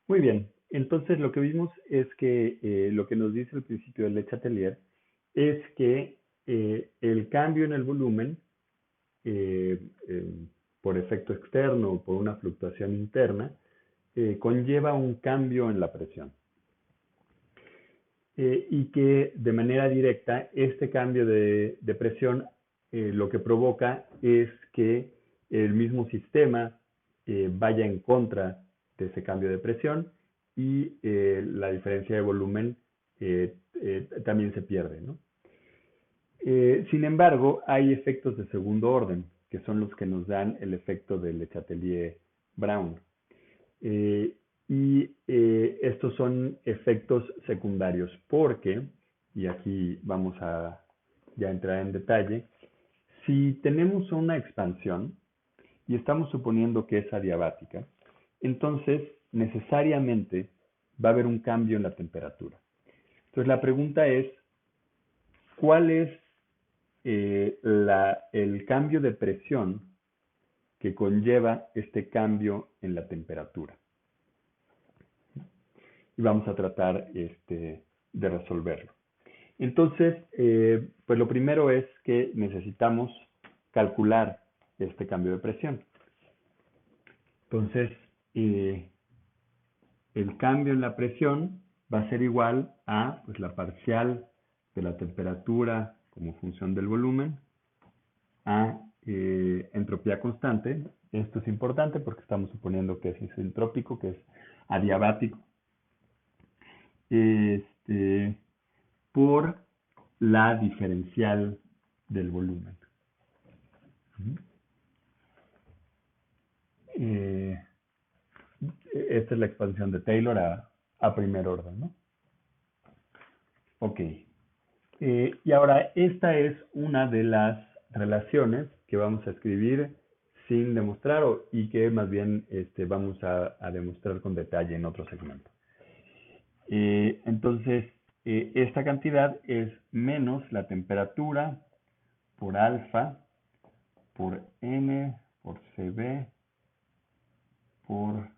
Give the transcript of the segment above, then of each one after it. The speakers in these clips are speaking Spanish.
Muy bien, entonces lo que vimos es que lo que nos dice el principio de Le Chatelier es que el cambio en el volumen eh, eh, por efecto externo o por una fluctuación interna conlleva un cambio en la presión. Y que de manera directa este cambio de presión lo que provoca es que el mismo sistema vaya en contra de ese cambio de presión y la diferencia de volumen también se pierde, ¿no? Sin embargo, hay efectos de segundo orden, que son los que nos dan el efecto de Le Chatelier-Brown. Eh, estos son efectos secundarios porque, y aquí vamos a ya entrar en detalle, si tenemos una expansión y estamos suponiendo que es adiabática, entonces necesariamente va a haber un cambio en la temperatura. Entonces la pregunta es, ¿cuál es el cambio de presión que conlleva este cambio en la temperatura? Y vamos a tratar de resolverlo. Entonces, pues lo primero es que necesitamos calcular este cambio de presión. Entonces, el cambio en la presión va a ser igual a pues, la parcial de la temperatura como función del volumen a entropía constante. Esto es importante porque estamos suponiendo que es isentrópico, que es adiabático. Este, por la diferencial del volumen. Eh, Esta es la expansión de Taylor a primer orden, ¿no? Ok. Y ahora, esta es una de las relaciones que vamos a escribir sin demostrar y que más bien vamos a demostrar con detalle en otro segmento. Entonces, esta cantidad es menos la temperatura por alfa por N por CB por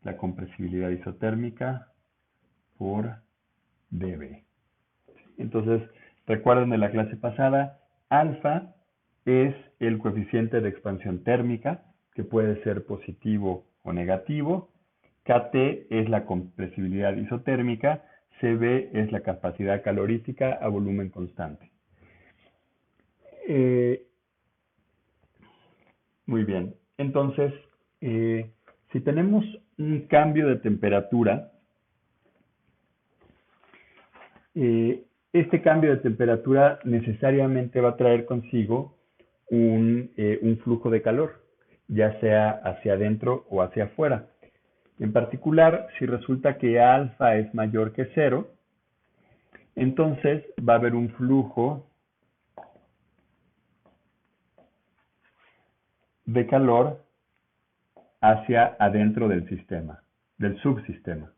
la compresibilidad isotérmica por dB. Entonces, recuerden de la clase pasada, alfa es el coeficiente de expansión térmica, que puede ser positivo o negativo. Kt es la compresibilidad isotérmica. Cb es la capacidad calorífica a volumen constante. Eh, Muy bien. Entonces, si tenemos un cambio de temperatura, este cambio de temperatura necesariamente va a traer consigo un flujo de calor, ya sea hacia adentro o hacia afuera. En particular, si resulta que alfa es mayor que cero, entonces va a haber un flujo de calor hacia adentro del sistema, del subsistema.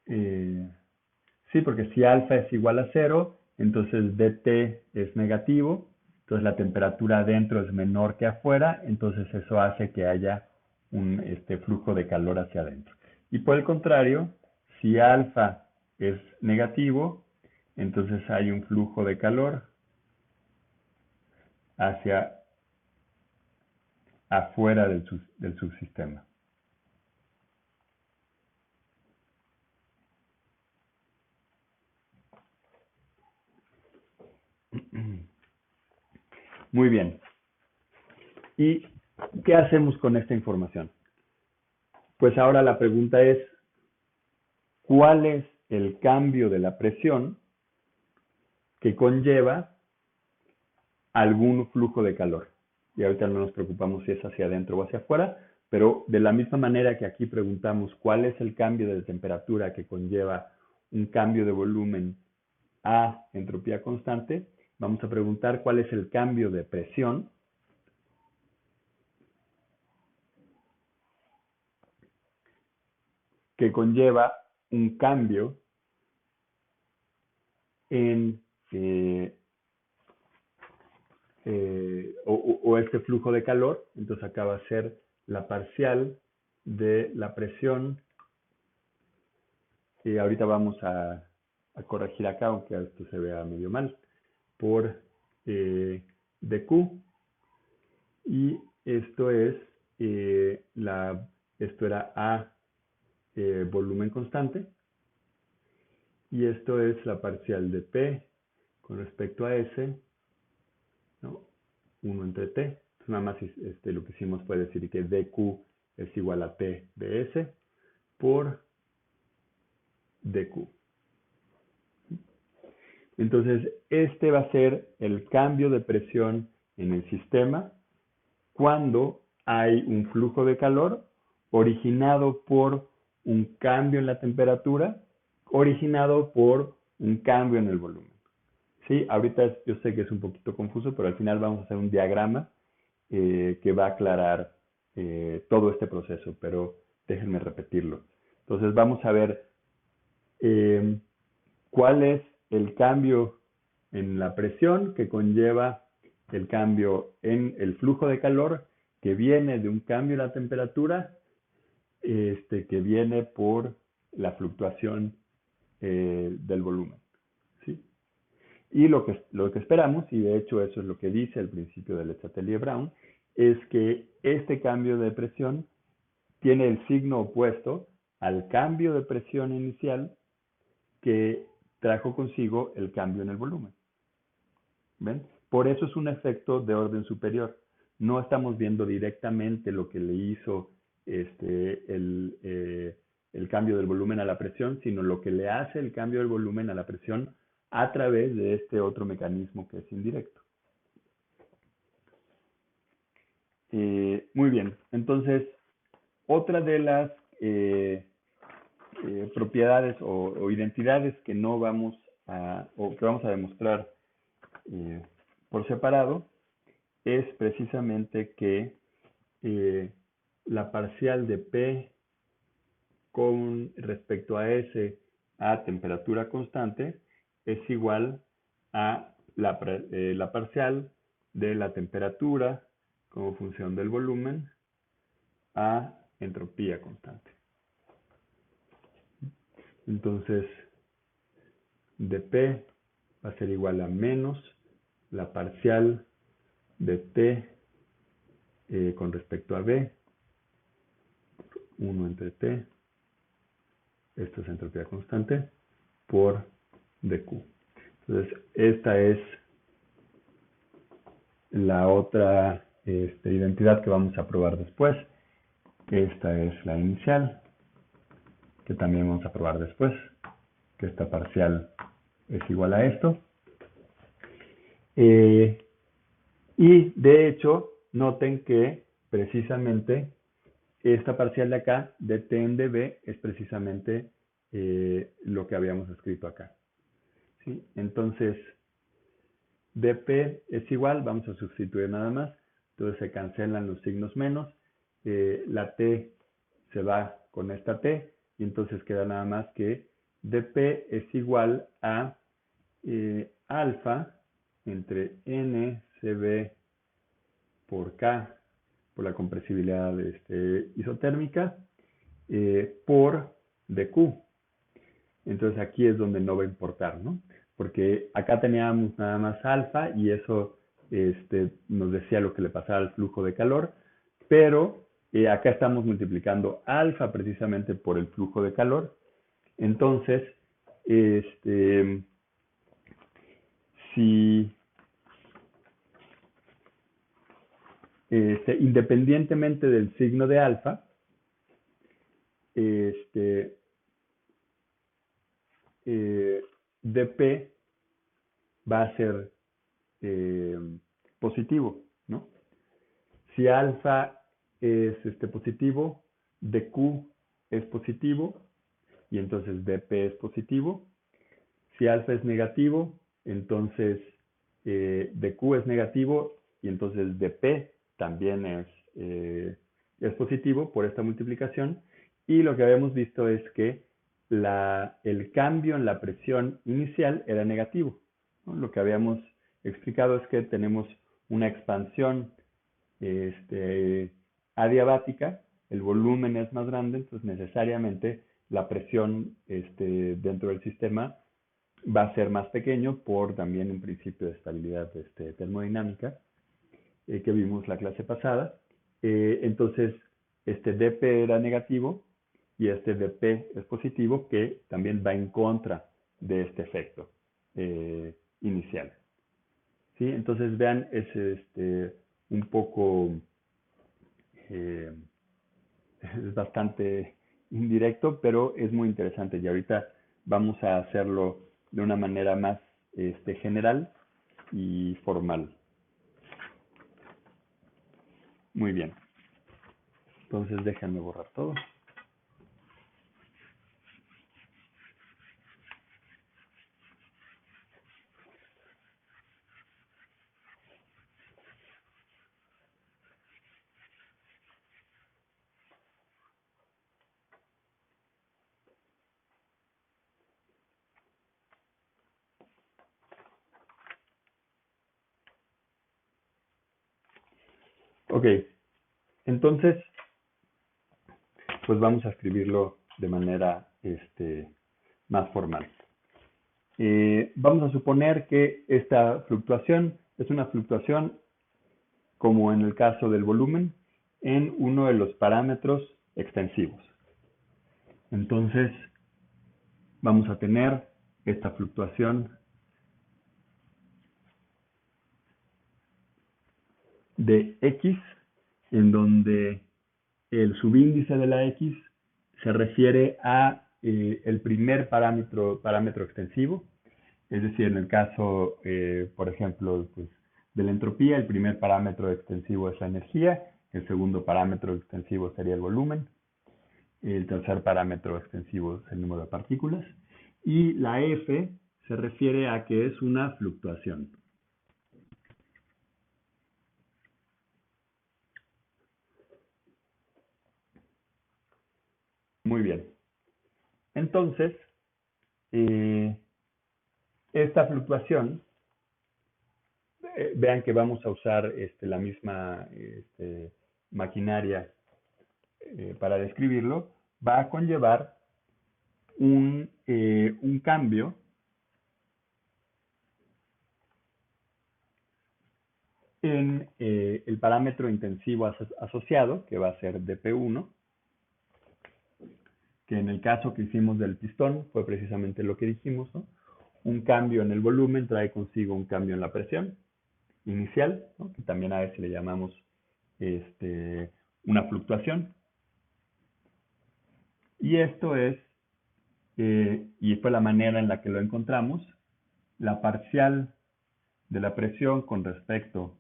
Eh, sí, porque si alfa es igual a cero, entonces dt es negativo, entonces la temperatura adentro es menor que afuera, entonces eso hace que haya un flujo de calor hacia adentro. Y por el contrario, si alfa es negativo, entonces hay un flujo de calor hacia afuera del subsistema. Muy bien. ¿Y qué hacemos con esta información? Pues ahora la pregunta es, ¿cuál es el cambio de la presión que conlleva algún flujo de calor? Y ahorita no nos preocupamos si es hacia adentro o hacia afuera, pero de la misma manera que aquí preguntamos cuál es el cambio de temperatura que conlleva un cambio de volumen a entropía constante, vamos a preguntar cuál es el cambio de presión que conlleva un cambio en o este flujo de calor, entonces acá va a ser la parcial de la presión, y ahorita vamos a corregir acá, aunque esto se vea medio mal, por dQ, y esto es, esto era A, volumen constante, y esto es la parcial de P con respecto a S, ¿no? 1 entre T. Entonces, nada más lo que hicimos fue decir que dQ es igual a P de S por dQ. Entonces, este va a ser el cambio de presión en el sistema cuando hay un flujo de calor originado por un cambio en la temperatura, originado por un cambio en el volumen. Sí, ahorita yo sé que es un poquito confuso, pero al final vamos a hacer un diagrama que va a aclarar todo este proceso, pero déjenme repetirlo. Entonces vamos a ver cuál es el cambio en la presión que conlleva el cambio en el flujo de calor que viene de un cambio en la temperatura que viene por la fluctuación del volumen. ¿Sí? Y lo que esperamos, y de hecho eso es lo que dice el principio del Le Chatelier-Brown, es que este cambio de presión tiene el signo opuesto al cambio de presión inicial que trajo consigo el cambio en el volumen. ¿Ven? Por eso es un efecto de orden superior. No estamos viendo directamente lo que le hizo el cambio del volumen a la presión, sino lo que le hace el cambio del volumen a la presión a través de este otro mecanismo que es indirecto. Muy bien, entonces, otra de las propiedades o identidades que no vamos o que vamos a demostrar por separado es precisamente que la parcial de P con respecto a S a temperatura constante es igual a la parcial de la temperatura como función del volumen a entropía constante. Entonces, dP va a ser igual a menos la parcial de T con respecto a B, 1 entre T, esto es entropía constante, por dQ. Entonces, esta es la otra identidad que vamos a probar después. Esta es la inicial, que también vamos a probar después, que esta parcial es igual a esto. Y de hecho, noten que precisamente esta parcial de acá, de T en dB, es precisamente lo que habíamos escrito acá. ¿Sí? Entonces, dP es igual, vamos a sustituir nada más, entonces se cancelan los signos menos, la T se va con esta T, y entonces queda nada más que dP es igual a alfa entre NCB por K, por la compresibilidad isotérmica, por dQ. Entonces aquí es donde no va a importar, ¿no? Porque acá teníamos nada más alfa y eso nos decía lo que le pasaba al flujo de calor, pero acá estamos multiplicando alfa precisamente por el flujo de calor. Entonces, si independientemente del signo de alfa, dP va a ser positivo, ¿no? Si alfa es positivo, dQ es positivo y entonces dP es positivo. Si alfa es negativo, entonces dQ es negativo y entonces dP también es positivo por esta multiplicación. Y lo que habíamos visto es que el cambio en la presión inicial era negativo, ¿no? Lo que habíamos explicado es que tenemos una expansión adiabática, el volumen es más grande, entonces necesariamente la presión dentro del sistema va a ser más pequeño por también un principio de estabilidad termodinámica que vimos la clase pasada. Entonces, este dP era negativo y este dP es positivo, que también va en contra de este efecto inicial. ¿Sí? Entonces, vean, es un poco, es bastante indirecto, pero es muy interesante. Y ahorita vamos a hacerlo de una manera más general y formal. Muy bien. Entonces déjenme borrar todo. Ok, entonces, pues vamos a escribirlo de manera más formal. Vamos a suponer que esta fluctuación es una fluctuación, como en el caso del volumen, en uno de los parámetros extensivos. Entonces, vamos a tener esta fluctuación de X, en donde el subíndice de la X se refiere a el primer parámetro extensivo, es decir, en el caso, por ejemplo, pues, de la entropía, el primer parámetro extensivo es la energía, el segundo parámetro extensivo sería el volumen, el tercer parámetro extensivo es el número de partículas, y la F se refiere a que es una fluctuación. Muy bien. Entonces, esta fluctuación, vean que vamos a usar la misma maquinaria para describirlo, va a conllevar un cambio en el parámetro intensivo asociado, que va a ser dP1, que en el caso que hicimos del pistón fue precisamente lo que dijimos, ¿no? Un cambio en el volumen trae consigo un cambio en la presión inicial, ¿no? Que también a veces le llamamos una fluctuación. Y esto es, y fue la manera en la que lo encontramos, la parcial de la presión con respecto,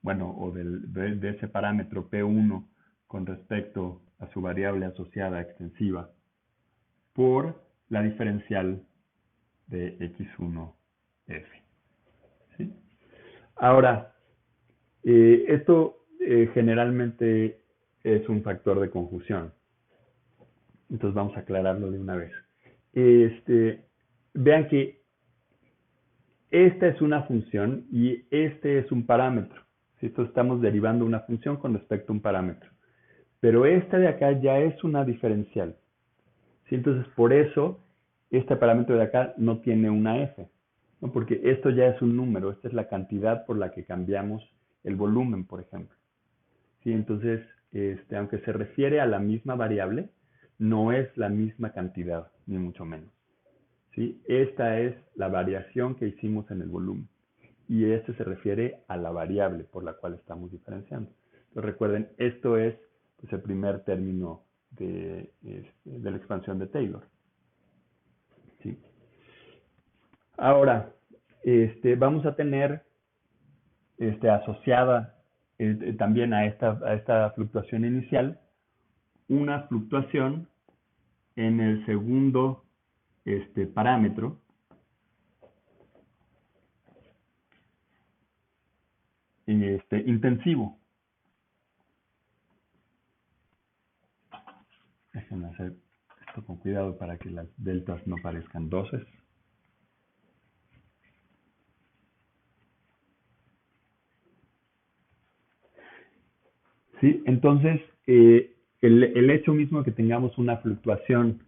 bueno, o de ese parámetro P1 con respecto a su variable asociada extensiva por la diferencial de X1F. ¿Sí? Ahora, esto generalmente es un factor de confusión. Entonces vamos a aclararlo de una vez. Vean que esta es una función y este es un parámetro. ¿Sí? Entonces estamos derivando una función con respecto a un parámetro. Pero esta de acá ya es una diferencial. ¿Sí? Entonces por eso este parámetro de acá no tiene una f, ¿no? Porque esto ya es un número. Esta es la cantidad por la que cambiamos el volumen, por ejemplo. ¿Sí? Entonces, aunque se refiere a la misma variable, no es la misma cantidad, ni mucho menos. ¿Sí? Esta es la variación que hicimos en el volumen. Y este se refiere a la variable por la cual estamos diferenciando. Entonces recuerden, esto es pues, el primer término de la expansión de Taylor. ¿Sí? Ahora, vamos a tener asociada también a esta fluctuación inicial, una fluctuación en el segundo parámetro, intensivo. Déjenme hacer Esto con cuidado para que las deltas no parezcan doses. ¿Sí? Entonces, el hecho mismo de que tengamos una fluctuación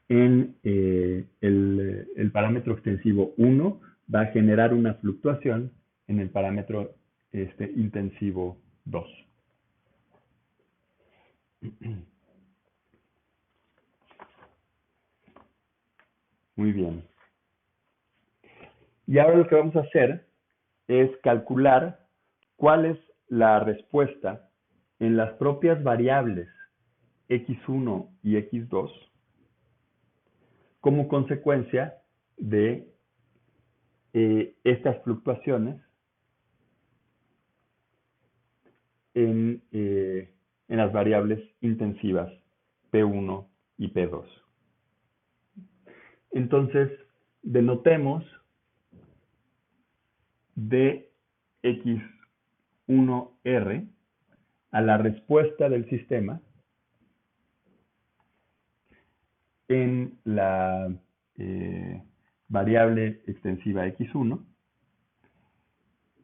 en el parámetro extensivo 1 va a generar una fluctuación en el parámetro intensivo 2. Muy bien. Y ahora lo que vamos a hacer es calcular cuál es la respuesta en las propias variables x1 y x2 como consecuencia de estas fluctuaciones en las variables intensivas P1 y P2. Entonces, denotemos dx1r a la respuesta del sistema en la variable extensiva x1.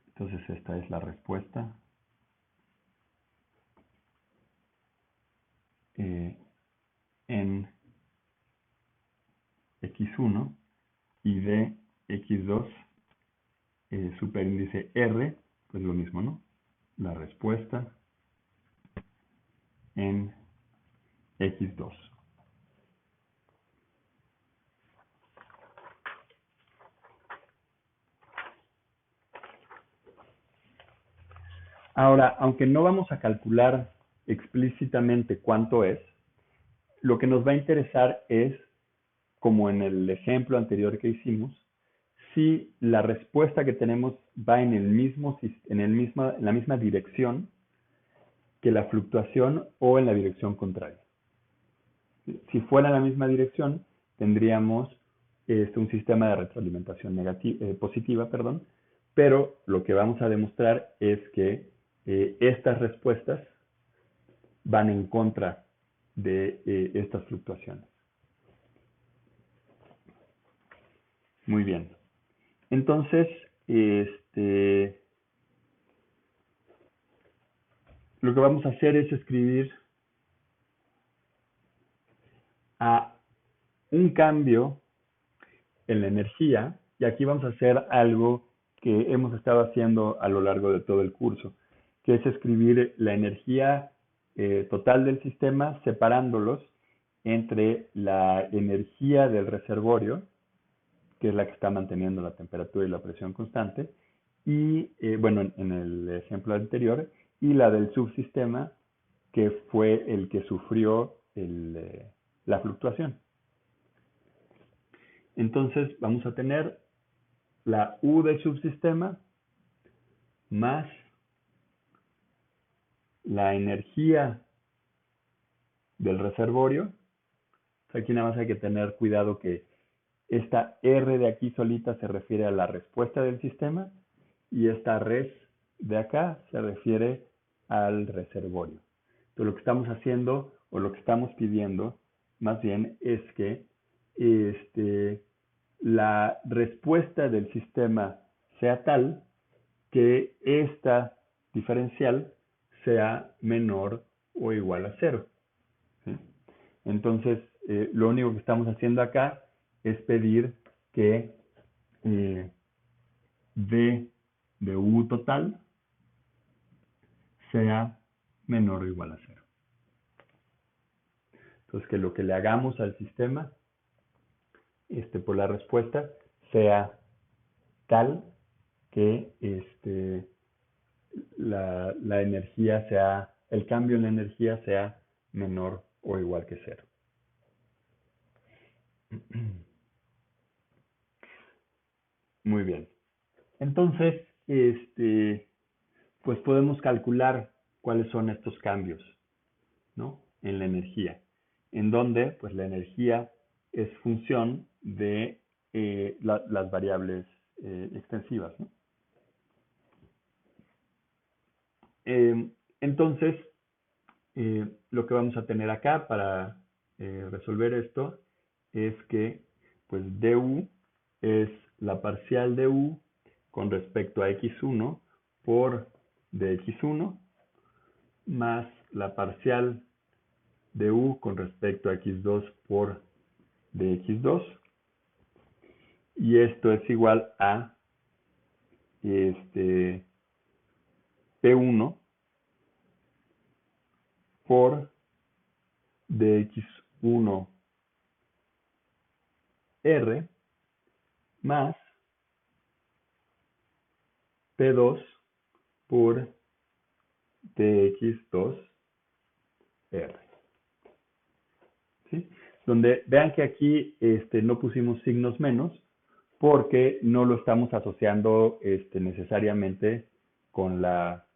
Entonces, esta es la respuesta en x1 y de x2 superíndice R, pues lo mismo, ¿no? La respuesta en x2. Ahora, aunque no vamos a calcular explícitamente cuánto es, lo que nos va a interesar es, como en el ejemplo anterior que hicimos, si la respuesta que tenemos va en la misma dirección que la fluctuación o en la dirección contraria. Si fuera en la misma dirección, tendríamos un sistema de retroalimentación positiva, pero lo que vamos a demostrar es que estas respuestas van en contra de estas fluctuaciones. Muy bien. Entonces, lo que vamos a hacer es escribir a un cambio en la energía, y aquí vamos a hacer algo que hemos estado haciendo a lo largo de todo el curso, que es escribir la energía total del sistema separándolos entre la energía del reservorio, que es la que está manteniendo la temperatura y la presión constante, y bueno, en el ejemplo anterior, y la del subsistema, que fue el que sufrió la fluctuación. Entonces vamos a tener la U del subsistema más la energía del reservorio. Aquí nada más hay que tener cuidado que esta R de aquí solita se refiere a la respuesta del sistema y esta res de acá se refiere al reservorio. Entonces lo que estamos haciendo o lo que estamos pidiendo más bien es que la respuesta del sistema sea tal que esta diferencial sea menor o igual a 0. ¿Sí? Entonces, lo único que estamos haciendo acá es pedir que D de U total sea menor o igual a 0. Entonces, que lo que le hagamos al sistema por la respuesta sea tal que la energía sea, el cambio en la energía sea menor o igual que 0. Muy bien. Entonces, pues podemos calcular cuáles son estos cambios, ¿no? En la energía, en donde pues la energía es función de las variables extensivas, ¿no? Entonces, lo que vamos a tener acá para resolver esto es que pues du es la parcial de u con respecto a x1 por dx1 más la parcial de u con respecto a x2 por dx2, y esto es igual a P1 por dx1 R más P2 por dx2 R. ¿Sí? Donde vean que aquí no pusimos signos menos porque no lo estamos asociando necesariamente con la